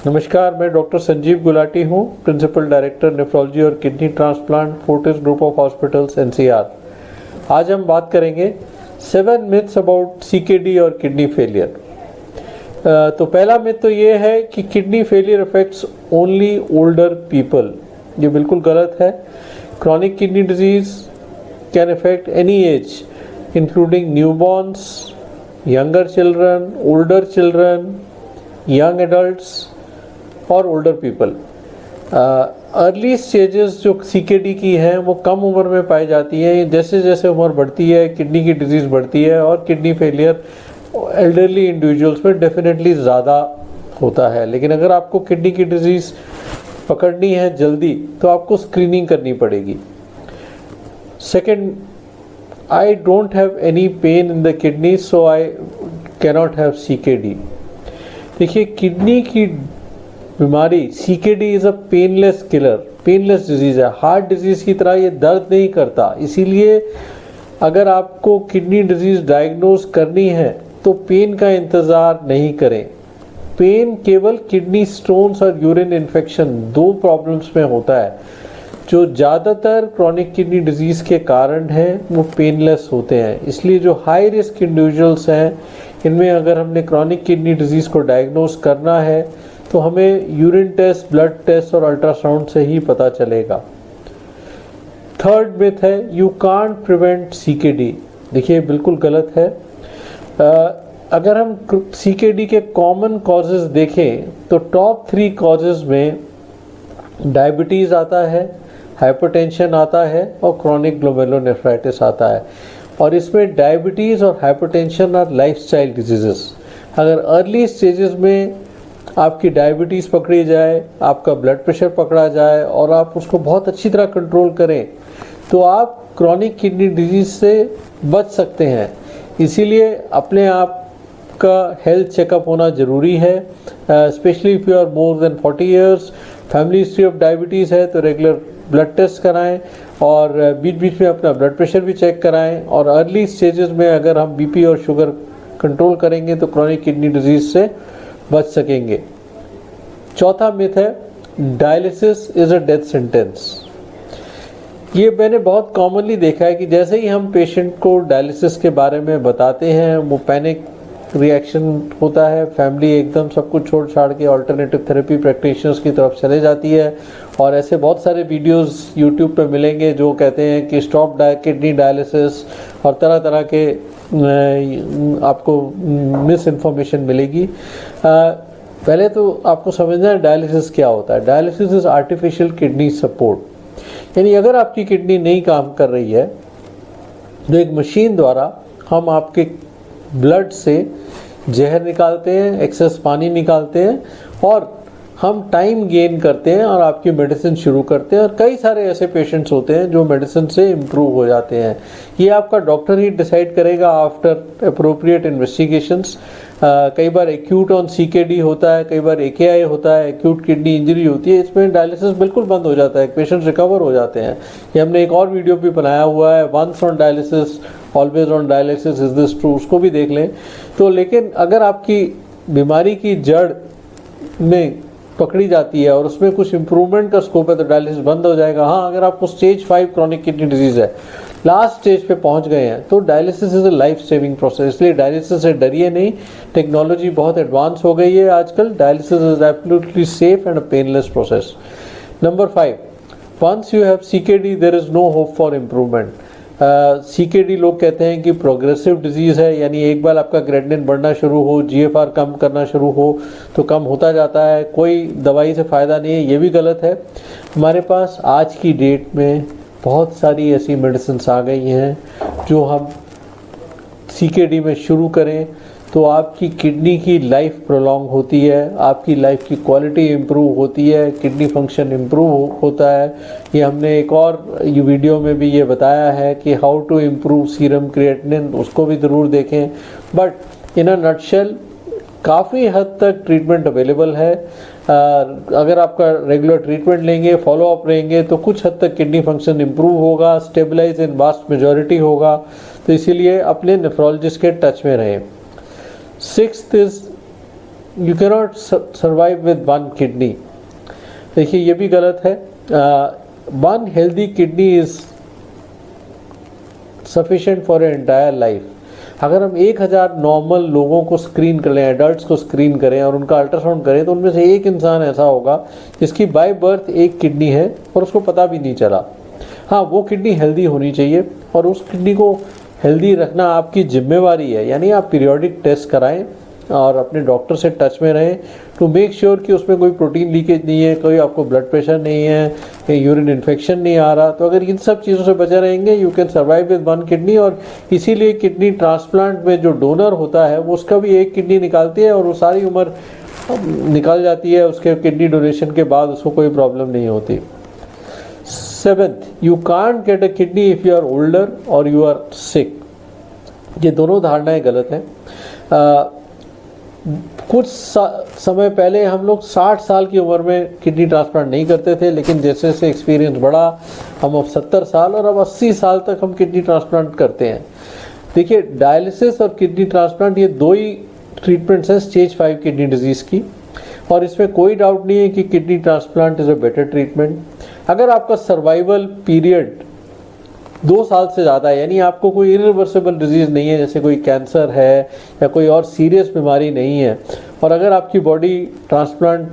नमस्कार, मैं डॉक्टर संजीव गुलाटी हूँ, प्रिंसिपल डायरेक्टर नेफ्रोलॉजी और kidney transplant, Fortis group of hospitals, NCR. आज हम बात करेंगे 7 मिथ्स अबाउट सीकेडी और किडनी फेलियर। तो पहला मिथ तो ये है कि kidney failure affects only older people. ये बिल्कुल गलत है। Chronic kidney disease can affect any as including newborn's, younger children, older children, young adults और ओल्डर पीपल। अर्ली स्टेजेस जो सीकेडी की हैं वो कम उम्र में पाई जाती हैं। जैसे जैसे उम्र बढ़ती है किडनी की डिजीज़ बढ़ती है और किडनी फेलियर एल्डरली इंडिविजुअल्स में डेफिनेटली ज़्यादा होता है। लेकिन अगर आपको किडनी की डिजीज़ पकड़नी है जल्दी तो आपको स्क्रीनिंग करनी पड़ेगी। Second, I don't have any pain in the kidney, so I cannot have CKD। देखिए, किडनी की बीमारी CKD is a painless killer, painless disease है। हार्ट डिजीज़ की तरह ये दर्द नहीं करता। इसीलिए अगर आपको किडनी डिजीज़ डायग्नोज करनी है तो पेन का इंतज़ार नहीं करें। पेन केवल किडनी स्टोन्स और यूरिन इन्फेक्शन 2 प्रॉब्लम्स में होता है। जो ज़्यादातर क्रॉनिक किडनी डिजीज़ के कारण हैं वो पेनलेस होते हैं। इसलिए जो हाई रिस्क इंडिविजुअल्स हैं इनमें अगर हमने क्रॉनिक किडनी डिजीज़ को डायग्नोज करना है तो हमें यूरिन टेस्ट, ब्लड टेस्ट और अल्ट्रासाउंड से ही पता चलेगा। थर्ड मिथ है यू कांट प्रिवेंट सीकेडी। देखिए, बिल्कुल गलत है। अगर हम सीकेडी के कॉमन कॉजेज़ देखें तो टॉप 3 कॉजेज़ में डायबिटीज़ आता है, हाइपरटेंशन आता है और क्रॉनिक ग्लोमेरुलोनेफ्राइटिस आता है। और इसमें डायबिटीज़ और हाइपरटेंशन और लाइफस्टाइल डिजीज़ेस। अगर अर्ली स्टेजेस में आपकी डायबिटीज़ पकड़ी जाए, आपका ब्लड प्रेशर पकड़ा जाए और आप उसको बहुत अच्छी तरह कंट्रोल करें तो आप क्रॉनिक किडनी डिजीज़ से बच सकते हैं। इसीलिए अपने आप का हेल्थ चेकअप होना ज़रूरी है, specially if you are more than 40 years. Family history of diabetes है तो रेगुलर ब्लड टेस्ट कराएं और बीच बीच में अपना ब्लड प्रेशर भी चेक कराएं। और अर्ली स्टेजेस में अगर हम बीपी और शुगर कंट्रोल करेंगे तो क्रॉनिक किडनी डिजीज़ से बच सकेंगे। चौथा मिथ है dialysis is a death sentence. ये मैंने बहुत कॉमनली देखा है कि जैसे ही हम पेशेंट को डायलिसिस के बारे में बताते हैं वो पैनिक रिएक्शन होता है। फैमिली एकदम सब कुछ छोड़ छाड़ के अल्टरनेटिव थेरेपी प्रैक्टिशनर्स की तरफ चले जाती है। और ऐसे बहुत सारे वीडियोस यूट्यूब पे मिलेंगे जो कहते हैं कि स्टॉप किडनी डायलिसिस और तरह तरह के आपको मिस इन्फॉर्मेशन मिलेगी। पहले तो आपको समझना है डायलिसिस क्या होता है। Dialysis is artificial kidney support. यानी अगर आपकी किडनी नहीं काम कर रही है तो एक मशीन द्वारा हम आपके ब्लड से जहर निकालते हैं, एक्सेस पानी निकालते हैं और हम टाइम गेन करते हैं और आपकी मेडिसिन शुरू करते हैं। और कई सारे ऐसे पेशेंट्स होते हैं जो मेडिसिन से इम्प्रूव हो जाते हैं। ये आपका डॉक्टर ही डिसाइड करेगा आफ्टर अप्रोप्रिएट इन्वेस्टिगेशंस। कई बार एक्यूट ऑन सीकेडी होता है, कई बार एकेआई होता है, एक्यूट किडनी इंजरी होती है। इसमें डायलिसिस बिल्कुल बंद हो जाता है, पेशेंट्स रिकवर हो जाते हैं। ये हमने एक और वीडियो भी बनाया हुआ है, once on dialysis always on dialysis, is this true, उसको भी देख लें। तो लेकिन अगर आपकी बीमारी की जड़ में पकड़ी जाती है और उसमें कुछ इम्प्रूवमेंट का स्कोप है तो डायलिसिस बंद हो जाएगा। हाँ, अगर आपको स्टेज 5 क्रॉनिक किडनी डिजीज़ है, लास्ट स्टेज पे पहुंच गए हैं तो dialysis is a life saving process. इसलिए डायलिसिस से डरिए नहीं। टेक्नोलॉजी बहुत एडवांस हो गई है आजकल। Dialysis is absolutely safe and a painless process. Number 5, once you have CKD there is no hope for improvement. CKD लोग कहते हैं कि प्रोग्रेसिव डिजीज़ है, यानी एक बार आपका क्रेटिनिन बढ़ना शुरू हो, जीएफआर कम करना शुरू हो तो कम होता जाता है, कोई दवाई से फ़ायदा नहीं है। ये भी गलत है। हमारे पास आज की डेट में बहुत सारी ऐसी मेडिसिन्स आ गई हैं जो हम सीकेडी में शुरू करें तो आपकी किडनी की लाइफ प्रोलॉन्ग होती है, आपकी लाइफ की क्वालिटी इम्प्रूव होती है, किडनी फंक्शन इम्प्रूव होता है। ये हमने एक और वीडियो में भी ये बताया है कि how to improve serum creatinine, उसको भी ज़रूर देखें। बट इन अ नटशेल काफ़ी हद तक ट्रीटमेंट अवेलेबल है। अगर आपका रेगुलर ट्रीटमेंट लेंगे, फॉलोअप रहेंगे तो कुछ हद तक किडनी फंक्शन इम्प्रूव होगा, स्टेबलाइज इन वास्ट मेजॉरिटी होगा। तो इसीलिए अपने नेफ्रोलॉजिस्ट के टच में रहें। 6th is you cannot survive with one kidney. देखिए ये भी गलत है। One healthy kidney is sufficient for a entire life. अगर हम 1000 नॉर्मल लोगों को स्क्रीन कर लें, एडल्ट्स को स्क्रीन करें और उनका अल्ट्रासाउंड करें, तो उनमें से एक इंसान ऐसा होगा जिसकी बाय बर्थ एक किडनी है और उसको पता भी नहीं चला। हाँ, वो किडनी हेल्दी होनी चाहिए और उस किडनी को हेल्दी रखना आपकी जिम्मेवारी है। यानी आप पीरियोडिक टेस्ट कराएं और अपने डॉक्टर से टच में रहें टू मेक श्योर कि उसमें कोई प्रोटीन लीकेज नहीं है, कोई आपको ब्लड प्रेशर नहीं है, कहीं यूरिन इन्फेक्शन नहीं आ रहा। तो अगर इन सब चीज़ों से बचे रहेंगे, you can survive with one kidney. और इसीलिए किडनी ट्रांसप्लांट में जो डोनर होता है वो उसका भी एक किडनी निकालती है और वो सारी उम्र निकल जाती है। उसके किडनी डोनेशन के बाद उसको कोई प्रॉब्लम नहीं होती। 7th, you can't get a kidney if you are older or you are sick। ये दोनों धारणाएं गलत हैं। कुछ समय पहले हम लोग 60 साल की उम्र में किडनी ट्रांसप्लांट नहीं करते थे, लेकिन जैसे जैसे एक्सपीरियंस बढ़ा हम अब 70 साल और अब 80 साल तक हम किडनी ट्रांसप्लांट करते हैं। देखिए, डायलिसिस और किडनी ट्रांसप्लांट ये दो ही ट्रीटमेंट्स हैं स्टेज 5 किडनी डिजीज़ की, और इसमें कोई डाउट नहीं है कि kidney transplant is a better treatment. अगर आपका सर्वाइवल पीरियड 2 साल से ज़्यादा है, यानी आपको कोई इरिवर्सिबल डिजीज़ नहीं है, जैसे कोई कैंसर है या कोई और सीरियस बीमारी नहीं है, और अगर आपकी बॉडी ट्रांसप्लांट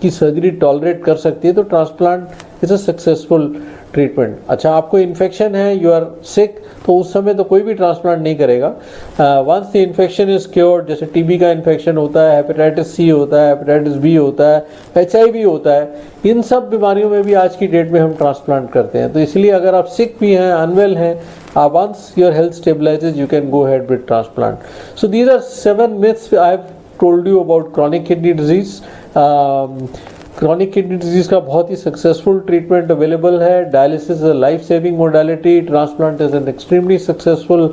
की सर्जरी टॉलरेट कर सकती है, तो transplant is a successful treatment. अच्छा, आपको इन्फेक्शन है, यू आर सिक, तो उस समय तो कोई भी ट्रांसप्लांट नहीं करेगा। Once the infection is cured, जैसे टीबी का इन्फेक्शन होता है, हेपेटाइटिस सी होता है, हेपेटाइटिस बी होता है, HIV होता है, इन सब बीमारियों में भी आज की डेट में हम ट्रांसप्लांट करते हैं। तो इसलिए अगर आप सिक भी हैं, अनवेल हैं, once your health stabilises, you can go ahead with transplant. So these are 7 myths I have told you about chronic kidney disease. Chronic kidney disease का बहुत ही सक्सेसफुल ट्रीटमेंट अवेलेबल है। Dialysis is a life saving modality, transplant is an extremely successful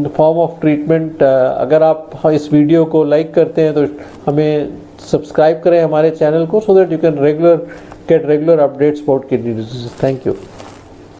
form of treatment. अगर आप इस video को like करते हैं तो हमें सब्सक्राइब करें हमारे चैनल को, so that you can get regular updates about kidney disease. Thank you.